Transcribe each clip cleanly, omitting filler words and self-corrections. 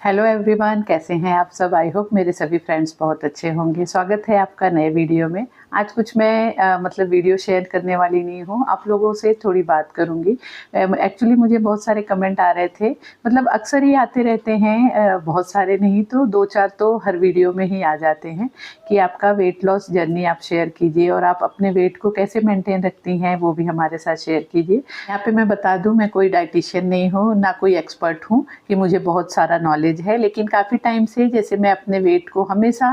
Hello everyone, कैसे हैं आप सब। आई होप मेरे सभी फ्रेंड्स बहुत अच्छे होंगे। स्वागत है आपका नए वीडियो में। आज कुछ मैं मतलब वीडियो शेयर करने वाली नहीं हूँ, आप लोगों से थोड़ी बात करूँगी। एक्चुअली मुझे बहुत सारे कमेंट आ रहे थे, मतलब अक्सर ही आते रहते हैं, बहुत सारे नहीं तो 2-4 तो हर वीडियो में ही आ जाते हैं कि आपका वेट लॉस जर्नी आप शेयर कीजिए और आप अपने वेट को कैसे मेंटेन रखती हैं वो भी हमारे साथ शेयर कीजिए। यहाँ पे मैं बता दूँ, मैं कोई डाइटिशियन नहीं हूँ, ना कोई एक्सपर्ट हूँ कि मुझे बहुत सारा नॉलेज है, लेकिन काफ़ी टाइम से जैसे मैं अपने वेट को हमेशा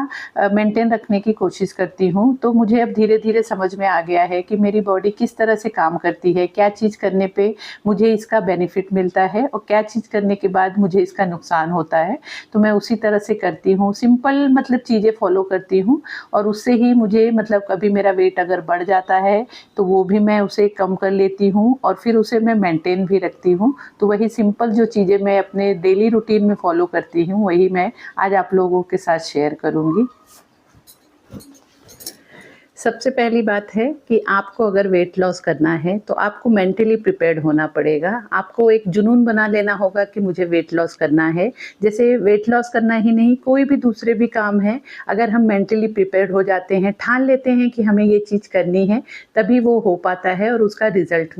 मेंटेन रखने की कोशिश करती हूँ, तो मुझे अब धीरे धीरे समझ में आ गया है कि मेरी बॉडी किस तरह से काम करती है, क्या चीज़ करने पे मुझे इसका बेनिफिट मिलता है और क्या चीज़ करने के बाद मुझे इसका नुकसान होता है। तो मैं उसी तरह से करती हूँ, सिंपल मतलब चीज़ें फॉलो करती हूँ और उससे ही मुझे मतलब कभी मेरा वेट अगर बढ़ जाता है तो वो भी मैं उसे कम कर लेती हूँ और फिर उसे मैं मेंटेन भी रखती हूँ। तो वही सिंपल जो चीज़ें मैं अपने डेली रूटीन में फॉलो करती हूँ वही मैं आज आप लोगों के साथ शेयर करूँगी। सबसे पहली बात है कि आपको अगर वेट लॉस करना है तो आपको मेंटली प्रिपेयर्ड होना पड़ेगा। आपको एक जुनून बना लेना होगा कि मुझे वेट लॉस करना है। जैसे वेट लॉस करना ही नहीं, कोई भी दूसरे भी काम है, अगर हम मेंटली प्रिपेयर्ड हो जाते हैं, ठान लेते हैं कि हमें ये चीज़ करनी है, तभी वो हो पाता है और उसका रिज़ल्ट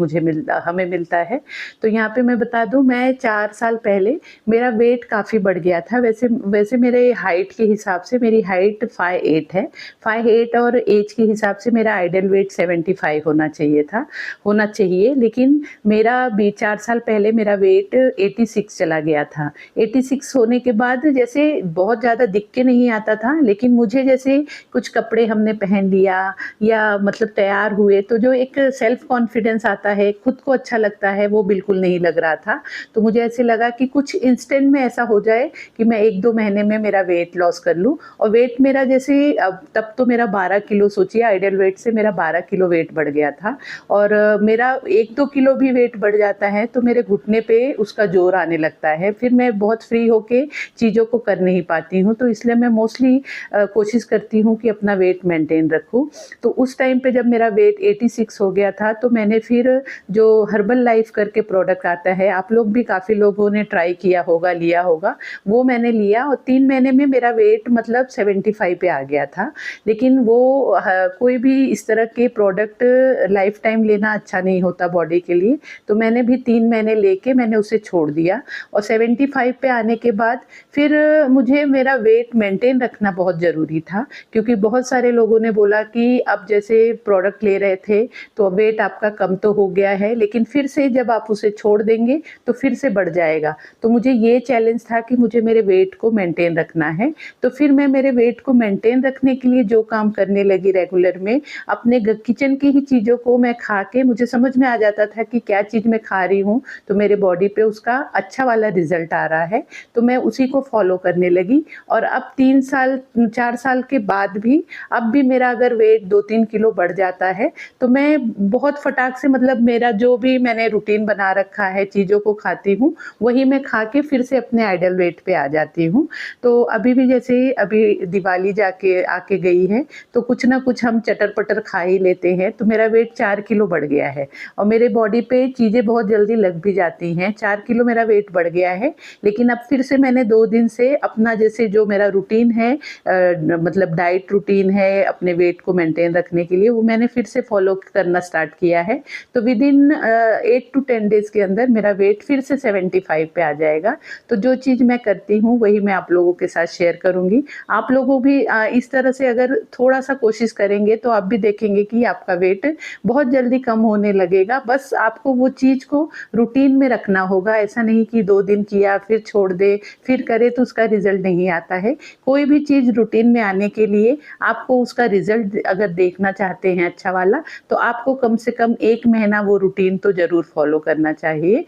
हमें मिलता है। तो यहाँ पे मैं बता दूँ, मैं 4 साल पहले मेरा वेट काफ़ी बढ़ गया था। वैसे वैसे मेरे हाइट के हिसाब से मेरी हाइट 5'8" है। 5'8" और एज के हिसाब से मेरा आइडियल वेट 75 होना चाहिए, लेकिन मेरा 4 साल पहले मेरा वेट 86 चला गया था। 86 होने के बाद जैसे बहुत ज़्यादा दिख के नहीं आता था, लेकिन मुझे जैसे कुछ कपड़े हमने पहन लिया या मतलब तैयार हुए तो जो एक सेल्फ कॉन्फिडेंस आता है, खुद को अच्छा लगता है, वो बिल्कुल नहीं लग रहा था। तो मुझे ऐसे लगा कि कुछ इंस्टेंट में ऐसा हो जाए कि मैं 1-2 महीने में मेरा वेट लॉस कर लूँ। और वेट मेरा जैसे अब तब तो मेरा 12 किलो, सोचिए आइडियल वेट से मेरा 12 किलो वेट बढ़ गया था। और मेरा 1-2 किलो भी वेट बढ़ जाता है तो मेरे घुटने पे उसका ज़ोर आने लगता है, फिर मैं बहुत फ्री होके चीज़ों को कर नहीं पाती हूँ। तो इसलिए मैं मोस्टली कोशिश करती हूँ कि अपना वेट मेंटेन रखूँ। तो उस टाइम पे जब मेरा वेट 86 हो गया था तो मैंने फिर जो हर्बल लाइफ करके प्रोडक्ट आता है, आप लोग भी काफ़ी लोगों ने ट्राई किया होगा, लिया होगा, वो मैंने लिया और 3 महीने में मेरा वेट मतलब 75 पे आ गया था। लेकिन वो कोई भी इस तरह के प्रोडक्ट लाइफ टाइम लेना अच्छा नहीं होता बॉडी के लिए, तो मैंने भी 3 महीने लेके मैंने उसे छोड़ दिया। और 75 पे आने के बाद फिर मुझे मेरा वेट मेंटेन रखना बहुत ज़रूरी था, क्योंकि बहुत सारे लोगों ने बोला कि अब जैसे प्रोडक्ट ले रहे थे तो वेट आपका कम तो हो गया है, लेकिन फिर से जब आप उसे छोड़ देंगे तो फिर से बढ़ जाएगा। तो मुझे ये चैलेंज था कि मुझे मेरे वेट को मेंटेन रखना है। तो फिर मैं मेरे वेट को मेंटेन रखने के लिए जो काम करने लगी रेगुलर में, अपने किचन की ही चीज़ों को मैं खा के मुझे समझ में आ जाता था कि क्या चीज़ मैं खा रही हूँ तो मेरे बॉडी पे उसका अच्छा वाला रिजल्ट आ रहा है, तो मैं उसी को फॉलो करने लगी। और अब 3 साल 4 साल के बाद भी अब भी मेरा अगर वेट 2-3 किलो बढ़ जाता है तो मैं बहुत फटाक से, मतलब मेरा जो भी मैंने रूटीन बना रखा है, चीज़ों को खाती हूँ वही मैं खा के फिर से अपने आइडियल वेट पे आ जाती हूँ। तो अभी भी जैसे अभी दिवाली जाके आके गई है तो कुछ ना कुछ हम चटर-पटर खा ही लेते हैं, तो मेरा वेट 4 किलो बढ़ गया है और मेरे बॉडी पे चीज़ें बहुत जल्दी लग भी जाती हैं। 4 किलो मेरा वेट बढ़ गया है, लेकिन अब फिर से मैंने 2 दिन से अपना जैसे जो मेरा रूटीन है, मतलब डाइट रूटीन है अपने वेट को मेंटेन रखने के लिए, वो मैंने फिर से फॉलो करना स्टार्ट किया है। तो विदिन 8 टू 10 डेज़ के अंदर मेरा वेट फिर से 75 पे आ जाएगा। तो जो चीज़ मैं करती हूँ वही मैं आप लोगों के साथ शेयर करूँगी। आप लोगों भी इस तरह से अगर थोड़ा-सा कोशिश करेंगे तो आप भी देखेंगे कि आपका वेट बहुत जल्दी कम होने लगेगा। बस आपको वो चीज़ को रूटीन में रखना होगा, ऐसा नहीं कि 2 दिन किया फिर छोड़ दे, फिर करे तो उसका रिज़ल्ट नहीं आता है। कोई भी चीज़ रूटीन में आने के लिए आपको उसका रिज़ल्ट अगर देखना चाहते हैं अच्छा वाला, तो आपको कम से कम 1 महीना वो रूटीन तो ज़रूर फॉलो करना चाहिए।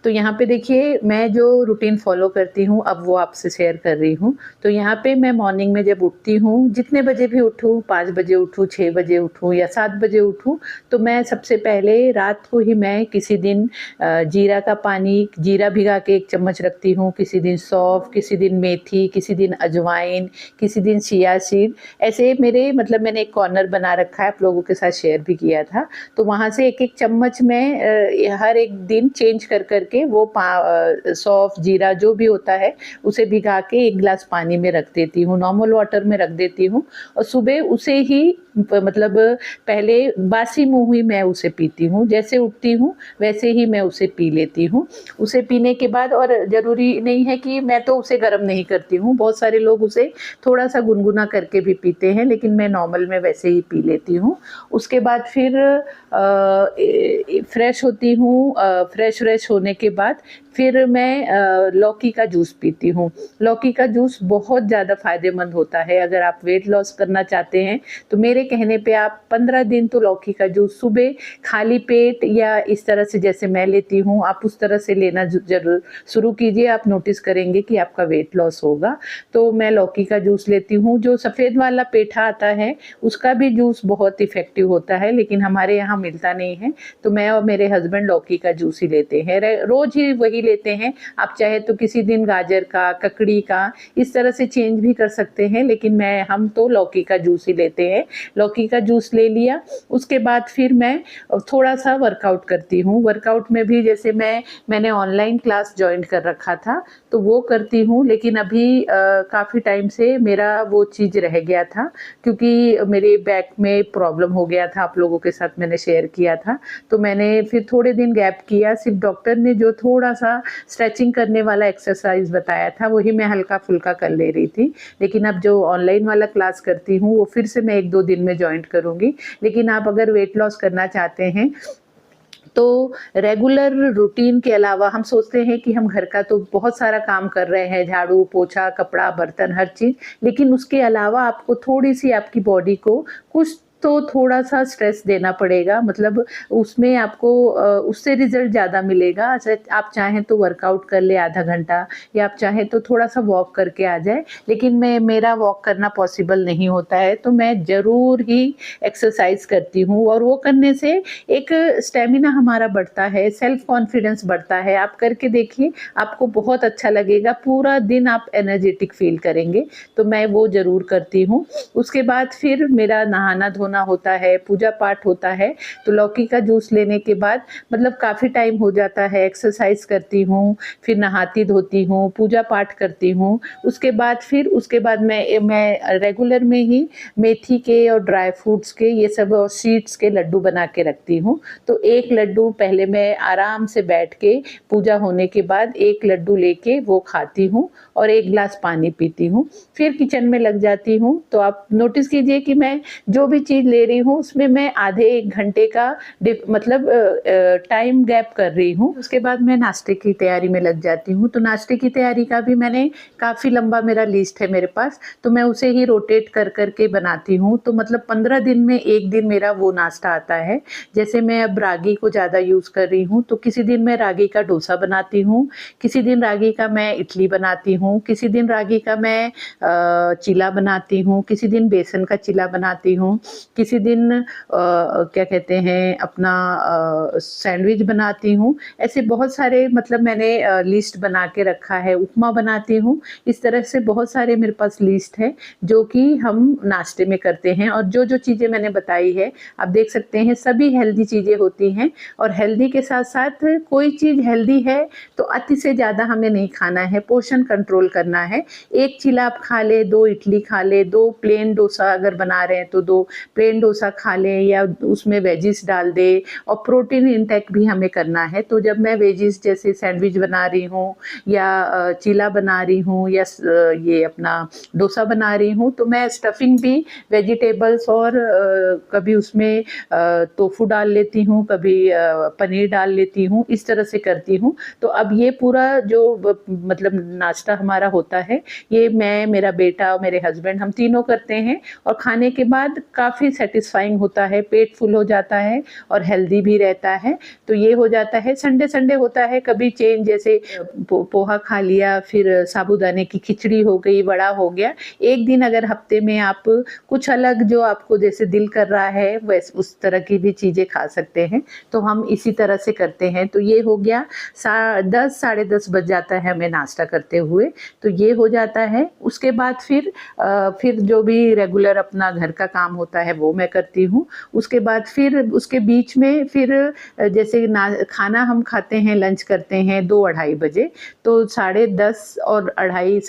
तो यहाँ पे देखिए, मैं जो रूटीन फ़ॉलो करती हूँ अब वो आपसे शेयर कर रही हूँ। तो यहाँ पे मैं मॉर्निंग में जब उठती हूँ, जितने बजे भी उठूँ, 5 बजे उठूँ, 6 बजे उठूँ या 7 बजे उठूँ, तो मैं सबसे पहले रात को ही मैं किसी दिन जीरा का पानी, जीरा भिगा के 1 चम्मच रखती हूँ, किसी दिन सौंफ, किसी दिन मेथी, किसी दिन अजवाइन, किसी दिन चिया सीड, ऐसे मेरे मतलब मैंने एक कॉर्नर बना रखा है, आप लोगों के साथ शेयर भी किया था। तो वहाँ से एक-एक चम्मच मैं हर एक दिन चेंज कर करके वो सौंफ जीरा जो भी होता है उसे भिगा के 1 गिलास पानी में रख देती हूँ, नॉर्मल वाटर में रख देती हूँ और सुबह उसे ही मतलब पहले बासी मुँह ही मैं उसे पीती हूँ। जैसे उठती हूँ वैसे ही मैं उसे पी लेती हूँ। उसे पीने के बाद और ज़रूरी नहीं है कि मैं तो उसे गर्म नहीं करती हूँ, बहुत सारे लोग उसे थोड़ा-सा गुनगुना करके भी पीते हैं, लेकिन मैं नॉर्मल में वैसे ही पी लेती हूँ। उसके बाद फिर फ्रेश होती हूँ, फ्रेश होने के बाद फिर मैं लौकी का जूस पीती हूँ। लौकी का जूस बहुत ज़्यादा फ़ायदेमंद होता है। अगर आप वेट लॉस करना चाहते हैं तो मेरे कहने पे आप 15 दिन तो लौकी का जूस सुबह खाली पेट या इस तरह से जैसे मैं लेती हूँ, आप उस तरह से लेना ज़रूर शुरू कीजिए। आप नोटिस करेंगे कि आपका वेट लॉस होगा। तो मैं लौकी का जूस लेती हूँ। जो सफ़ेद वाला पेठा आता है उसका भी जूस बहुत इफ़ेक्टिव होता है, लेकिन हमारे यहाँ मिलता नहीं है, तो मैं और मेरे हस्बैंड लौकी का जूस ही लेते हैं। रोज़ ही वही लेते हैं। आप चाहे तो किसी दिन गाजर का, ककड़ी का, इस तरह से चेंज भी कर सकते हैं, लेकिन हम तो लौकी का जूस ही लेते हैं। लौकी का जूस ले लिया, उसके बाद फिर मैं थोड़ा-सा वर्कआउट करती हूँ। वर्कआउट में भी जैसे मैंने ऑनलाइन क्लास जॉइन कर रखा था, तो वो करती हूँ, लेकिन अभी काफ़ी टाइम से मेरा वो चीज़ रह गया था, क्योंकि मेरे बैक में प्रॉब्लम हो गया था, आप लोगों के साथ मैंने शेयर किया था। तो मैंने फिर थोड़े दिन गैप किया, सिर्फ डॉक्टर ने जो थोड़ा-सा स्ट्रेचिंग करने वाला एक्सरसाइज बताया था, वही मैं हल्का-फुल्का कर ले रही थी। लेकिन अब जो ऑनलाइन वाला क्लास करती हूँ, वो फिर से मैं 1-2 दिन में जॉइन करूँगी। लेकिन आप अगर वेट लॉस करना चाहते हैं तो रेगुलर रूटीन के अलावा हम सोचते हैं कि हम घर का तो बहुत सारा काम कर रहे हैं, झाड़ू, पोछा, कपड़ा, बर्तन, हर चीज़, लेकिन उसके अलावा आपको थोड़ी-सी आपकी बॉडी को कुछ तो थोड़ा-सा स्ट्रेस देना पड़ेगा, मतलब उसमें आपको उससे रिज़ल्ट ज़्यादा मिलेगा। आप चाहें तो वर्कआउट कर लें आधा घंटा, या आप चाहें तो थोड़ा-सा वॉक करके आ जाएँ, लेकिन मेरा वॉक करना पॉसिबल नहीं होता है, तो मैं ज़रूर ही एक्सरसाइज़ करती हूँ और वो करने से एक स्टैमिना हमारा बढ़ता है, सेल्फ कॉन्फिडेंस बढ़ता है। आप करके देखिए, आपको बहुत अच्छा लगेगा, पूरा दिन आप एनर्जेटिक फ़ील करेंगे, तो मैं वो ज़रूर करती हूँ। उसके बाद फिर मेरा नहाना-धोना होता है, पूजा-पाठ होता है, तो लौकी का जूस लेने के बाद मतलब काफ़ी टाइम हो जाता है, एक्सरसाइज़ करती हूँ, फिर नहाती-धोती हूँ, पूजा-पाठ करती हूँ। उसके बाद मैं रेगुलर में ही मेथी के और ड्राई फ्रूट्स के ये सब और सीड्स के लड्डू बना के रखती हूँ। तो एक लड्डू पहले मैं आराम से बैठ के पूजा होने के बाद एक लड्डू लेके वो खाती हूँ और 1 ग्लास पानी पीती हूँ। फिर किचन में लग जाती हूँ। तो आप नोटिस कीजिए कि मैं जो भी चीज़ ले रही हूँ उसमें मैं आधे 1 घंटे का मतलब टाइम गैप कर रही हूँ। उसके बाद मैं नाश्ते की तैयारी में लग जाती हूँ। तो नाश्ते की तैयारी का भी मैंने काफ़ी लंबा मेरा लिस्ट है मेरे पास, तो मैं उसे ही रोटेट कर के बनाती हूँ। तो मतलब 15 दिन में 1 दिन मेरा वो नाश्ता आता है। जैसे मैं अब रागी को ज़्यादा यूज़ कर रही हूँ, तो किसी दिन मैं रागी का डोसा बनाती हूँ, किसी दिन रागी का मैं इडली बनाती हूँ, किसी दिन रागी का मैं चीला बनाती हूँ, किसी दिन बेसन का चीला बनाती हूँ, किसी दिन क्या कहते हैं अपना सैंडविच बनाती हूँ। ऐसे बहुत सारे मतलब मैंने लिस्ट बना के रखा है। उपमा बनाती हूँ। इस तरह से बहुत सारे मेरे पास लिस्ट है जो कि हम नाश्ते में करते हैं, और जो चीज़ें मैंने बताई है आप देख सकते हैं सभी हेल्दी चीज़ें होती हैं। और हेल्दी के साथ साथ कोई चीज़ हेल्दी है तो अति से ज़्यादा हमें नहीं खाना है, पोषण कंट्रोल करना है। 1 चीला आप खा लें, 2 इडली खा लें, 2 प्लेन डोसा अगर बना रहे हैं तो 2 प्लेन डोसा खा लें, या उसमें वेजिस डाल दें, और प्रोटीन इंटेक भी हमें करना है। तो जब मैं वेजिस जैसे सैंडविच बना रही हूँ या चीला बना रही हूँ या ये अपना डोसा बना रही हूँ, तो मैं स्टफिंग भी वेजिटेबल्स और कभी उसमें टोफू डाल लेती हूँ, कभी पनीर डाल लेती हूँ, इस तरह से करती हूँ। तो अब ये पूरा जो मतलब नाश्ता हमारा होता है, ये मैं, मेरा बेटा और मेरे हस्बैंड हम तीनों करते हैं, और खाने के बाद काफ़ी सेटिस्फाइंग होता है, पेट फुल हो जाता है और हेल्दी भी रहता है। तो ये हो जाता है। संडे होता है कभी चेंज, जैसे पोहा खा लिया, फिर साबूदाने की खिचड़ी हो गई, वड़ा हो गया। एक दिन अगर हफ्ते में आप कुछ अलग जो आपको जैसे दिल कर रहा है वैसे उस तरह की भी चीज़ें खा सकते हैं। तो हम इसी तरह से करते हैं। तो ये हो गया 10 साढ़े 10 बज जाता है हमें नाश्ता करते हुए, तो ये हो जाता है। उसके बाद फिर जो भी रेगुलर अपना घर का काम होता है वो मैं करती हूँ। उसके बाद फिर उसके बीच में फिर जैसे ना खाना हम खाते हैं, लंच करते हैं 2 ढाई बजे, तो 10:30 और ढाई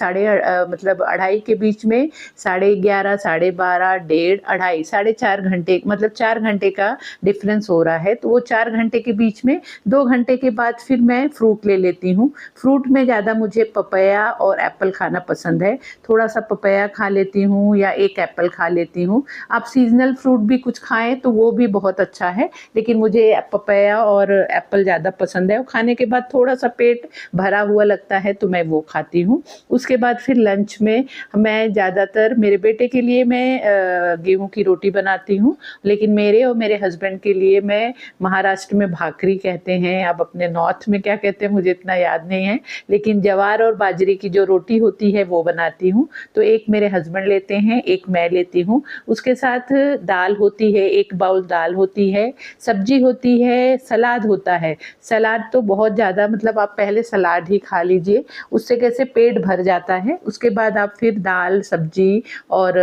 मतलब ढाई के बीच में 11:30, 12:30, डेढ़, ढाई, 4.5 घंटे मतलब 4 घंटे का डिफरेंस हो रहा है। तो वो 4 घंटे के बीच में 2 घंटे के बाद फिर मैं फ्रूट ले लेती हूँ। फ्रूट में ज़्यादा मुझे पपाया और एप्पल खाना पसंद है। थोड़ा-सा पपाया खा लेती हूँ या 1 एप्पल खा लेती हूँ। आप सीज़नल फ्रूट भी कुछ खाएँ तो वो भी बहुत अच्छा है, लेकिन मुझे पपाया और एप्पल ज़्यादा पसंद है और खाने के बाद थोड़ा-सा पेट भरा हुआ लगता है तो मैं वो खाती हूँ। उसके बाद फिर लंच में मैं ज़्यादातर मेरे बेटे के लिए मैं गेहूँ की रोटी बनाती हूँ, लेकिन मेरे और मेरे हस्बैंड के लिए मैं महाराष्ट्र में भाकरी कहते हैं, अब अपने नॉर्थ में क्या कहते हैं मुझे इतना याद नहीं है, लेकिन ज्वार और बाजरे की जो रोटी होती है वो बनाती हूँ। तो एक मेरे हस्बैंड लेते हैं, एक मैं लेती हूँ। उसके साथ दाल होती है, 1 बाउल दाल होती है, सब्जी होती है, सलाद होता है। सलाद तो बहुत ज़्यादा मतलब आप पहले सलाद ही खा लीजिए, उससे कैसे पेट भर जाता है। उसके बाद आप फिर दाल, सब्जी और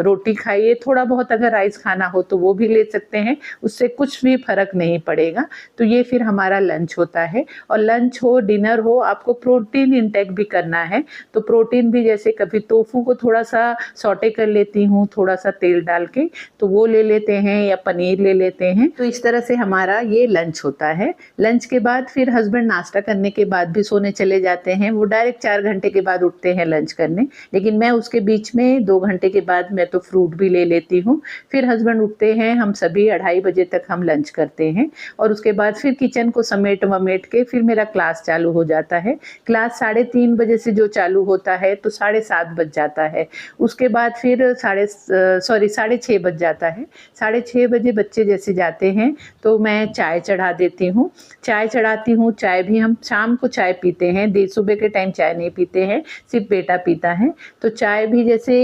रोटी खाइए। थोड़ा बहुत अगर राइस खाना हो तो वो भी ले सकते हैं, उससे कुछ भी फ़र्क नहीं पड़ेगा। तो ये फिर हमारा लंच होता है और लंच हो, डिनर हो, आपको प्रोटीन इंटेक भी करना है। तो प्रोटीन भी जैसे कभी टोफू को थोड़ा-सा सौटे कर लेती हूँ, थोड़ा-सा तेल डाल के, तो वो ले लेते हैं या पनीर ले लेते हैं। तो इस तरह से हमारा ये लंच होता है। लंच के बाद फिर हस्बैंड नाश्ता करने के बाद भी सोने चले जाते हैं। वो डायरेक्ट 4 घंटे के बाद उठते हैं लंच करने, लेकिन मैं उसके बीच में 2 घंटे के बाद मैं तो फ्रूट भी ले लेती हूँ। फिर हस्बैंड उठते हैं, हम सभी ढाई बजे तक हम लंच करते हैं और उसके बाद फिर किचन को समेट-वमेट के फिर मेरा क्लास चालू हो जाता है। क्लास 3:30 बजे से जो चालू होता है तो 7:30 बज जाता है। उसके बाद फिर 6:30 बज जाता है। 6:30 बजे बच्चे जैसे जाते हैं तो मैं चाय चढ़ा देती हूँ। चाय चढ़ाती हूँ, चाय भी हम शाम को चाय पीते हैं, सुबह के टाइम चाय नहीं पीते हैं, सिर्फ बेटा पीता है। तो चाय भी जैसे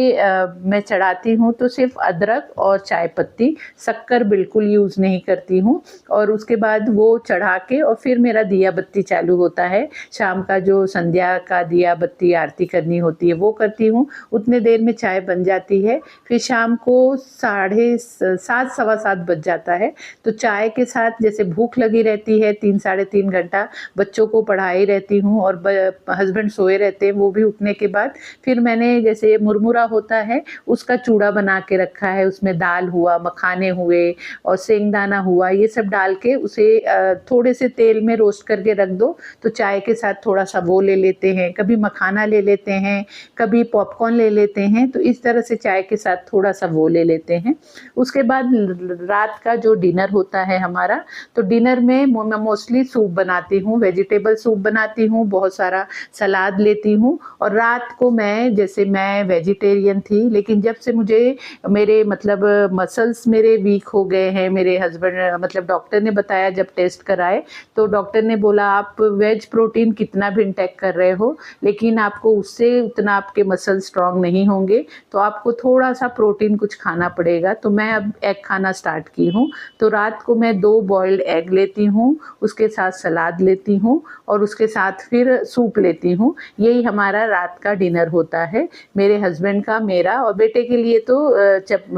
मैं चढ़ाती हूँ तो सिर्फ अदरक और चाय पत्ती, शक्कर बिल्कुल यूज़ नहीं करती हूँ और उसके बाद वो चढ़ा के और फिर मेरा दिया बत्ती चालू होता है। शाम का जो संध्या का दिया बत्ती आरती करनी होती है वो करती हूँ। उतने देर में चाय बन जाती है। फिर शाम को 7:30 सवा 7 बज जाता है। तो चाय के साथ जैसे भूख लगी रहती है 3 साढ़े 3 घंटा, बच्चों को पढ़ाई रहती हूँ और हस्बैंड सोए रहते हैं, वो भी उठने के बाद फिर मैंने जैसे मुरमुरा होता है उसका चूड़ा बना के रखा है। उसमें दाल हुआ, मखाने हुए और सेंगदाना हुआ, ये सब डाल के उसे थोड़े से तेल में रोस्ट करके रख दो तो चाय के साथ थोड़ा सा वो ले लेते हैं, कभी मखाना ले लेते हैं, कभी पॉपकॉर्न ले लेते हैं। तो इस तरह से चाय के साथ थोड़ा सा वो ले लेते हैं। उसके बाद रात का जो डिनर होता है हमारा, तो डिनर में मैं मोस्टली सूप बनाती हूँ, वेजिटेबल सूप बनाती हूँ, बहुत सारा सलाद लेती हूँ। और रात को मैं वेजिटेरियन थी, लेकिन जब से मुझे मेरे मतलब मसल्स मेरे वीक हो गए हैं, मेरे हस्बैंड मतलब डॉक्टर ने बताया, जब टेस्ट कराए तो डॉक्टर ने बोला आप वेज प्रोटीन कितना भी इंटेक कर रहे हो लेकिन आपको उससे उतना आपके मसल स्ट्रांग नहीं होंगे, तो आपको थोड़ा सा प्रोटीन कुछ खाना पड़ेगा। तो मैं अब एग खाना स्टार्ट की हूँ। तो रात को मैं 2 बॉइल्ड एग लेती हूँ, उसके साथ सलाद लेती हूँ और उसके साथ फिर सूप लेती हूँ। यही हमारा रात का डिनर होता है, मेरे हस्बैंड का, मेरा और बेटे के लिए तो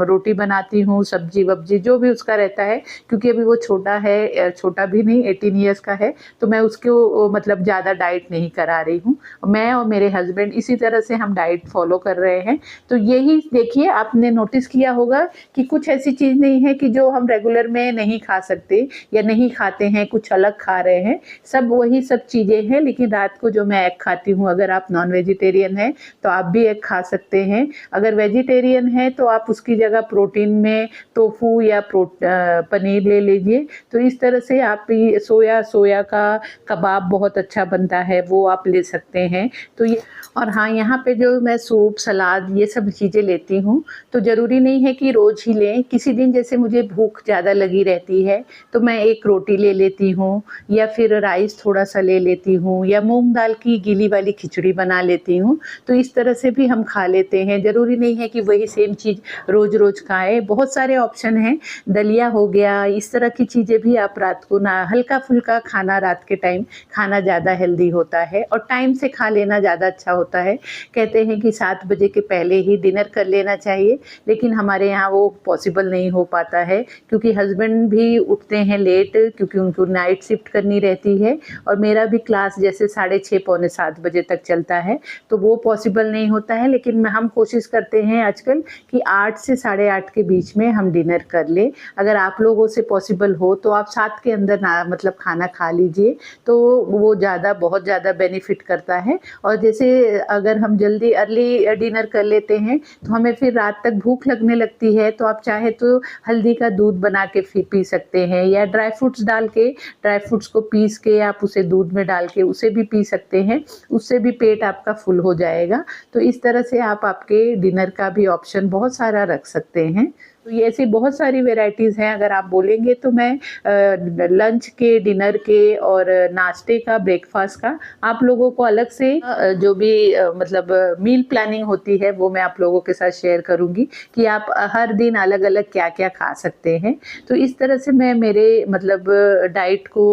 रोटी बनाती हूँ, सब्जी वब्जी जो भी उसका रहता है, क्योंकि अभी वो छोटा है, छोटा भी नहीं 18 ईयर्स का है, तो मैं उसको मतलब ज़्यादा डाइट नहीं करा रही हूँ। मैं और मेरे हस्बैंड इसी तरह से हम डाइट फॉलो कर रहे हैं। तो यही देखिए, आपने नोटिस किया होगा कि कुछ ऐसी चीज़ नहीं है कि जो हम रेगुलर में नहीं खा सकते या नहीं खाते हैं, कुछ अलग खा रहे हैं, सब वही सब चीज़ें हैं। लेकिन रात को जो मैं एग खाती हूँ, अगर आप नॉन वेजिटेरियन हैं तो आप भी एग खा सकते हैं, अगर वेजिटेरियन हैं तो आप उसकी जगह प्रोटीन में टोफू या पनीर ले लीजिए। तो इस तरह से आप सोया का कबाब बहुत अच्छा बनता है, वो आप ले सकते हैं। तो ये और हाँ, यहाँ पे जो मैं सूप, सलाद ये सब चीज़ें लेती हूँ, तो ज़रूरी नहीं है कि रोज़ ही लें। किसी दिन जैसे मुझे भूख ज़्यादा लगी रहती है तो मैं एक रोटी ले लेती हूँ या फिर राइस थोड़ा सा ले लेती हूँ या मूंग दाल की गीली वाली खिचड़ी बना लेती हूँ। तो इस तरह से भी हम खा लेते हैं, ज़रूरी नहीं है कि वही सेम चीज़ रोज़-रोज़ खाएँ। बहुत सारे ऑप्शन हैं, दलिया हो गया, इस तरह की चीज़ें भी आप रात को ना हल्का-फुल्का खाना रात के टाइम खाना ज़्यादा हेल्दी होता है और टाइम से खा लेना ज़्यादा अच्छा होता है। कहते हैं कि 7 बजे के पहले ही डिनर कर लेना चाहिए, लेकिन हमारे यहाँ वो पॉसिबल नहीं हो पाता है, क्योंकि हस्बैंड भी उठते हैं लेट, क्योंकि उनको नाइट शिफ्ट करनी रहती है और मेरा भी क्लास जैसे 6:30 पौने 7 बजे तक चलता है, तो वो पॉसिबल नहीं होता है। लेकिन हम कोशिश करते हैं आजकल कि 8 से 8:30 के बीच में हम डिनर कर लें। अगर आप लोगों से पॉसिबल हो तो आप 7 के अंदर ना मतलब खाना खा लीजिए, तो वो बहुत ज़्यादा बेनिफिट करता है। और जैसे अगर हम जल्दी अर्ली डिनर कर लेते हैं तो हमें फिर रात तक भूख लगने लगती है, तो आप चाहे तो हल्दी का दूध बना के पी सकते हैं, या ड्राई फ्रूट्स डाल के, ड्राई फ्रूट्स को पीस के आप उसे दूध में डाल के उसे भी पी सकते हैं, उससे भी पेट आपका फुल हो जाएगा। तो इस तरह से आप आपके डिनर का भी ऑप्शन बहुत सारा रख सकते हैं। तो ये ऐसी बहुत सारी वैराइटीज़ हैं, अगर आप बोलेंगे तो मैं लंच के, डिनर के और नाश्ते का, ब्रेकफास्ट का आप लोगों को अलग से जो भी मतलब मील प्लानिंग होती है वो मैं आप लोगों के साथ शेयर करूंगी कि आप हर दिन अलग अलग क्या क्या खा सकते हैं। तो इस तरह से मैं मेरे मतलब डाइट को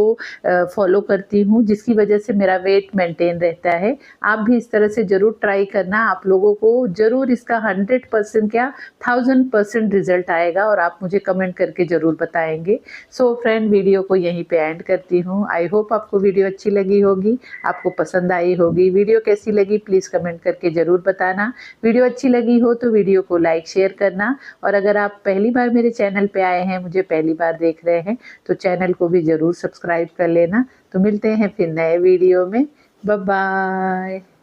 फॉलो करती हूँ, जिसकी वजह से मेरा वेट मेंटेन रहता है। आप भी इस तरह से ज़रूर ट्राई करना, आप लोगों को ज़रूर इसका 100% क्या 1000% रिजल्ट आएगा और आप मुझे कमेंट करके ज़रूर बताएंगे। सो फ्रेंड, वीडियो को यहीं पे एंड करती हूँ। आई होप आपको वीडियो अच्छी लगी होगी, आपको पसंद आई होगी। वीडियो कैसी लगी प्लीज़ कमेंट करके ज़रूर बताना। वीडियो अच्छी लगी हो तो वीडियो को लाइक शेयर करना, और अगर आप पहली बार मेरे चैनल पे आए हैं, मुझे पहली बार देख रहे हैं, तो चैनल को भी ज़रूर सब्सक्राइब कर लेना। तो मिलते हैं फिर नए वीडियो में। Bye bye.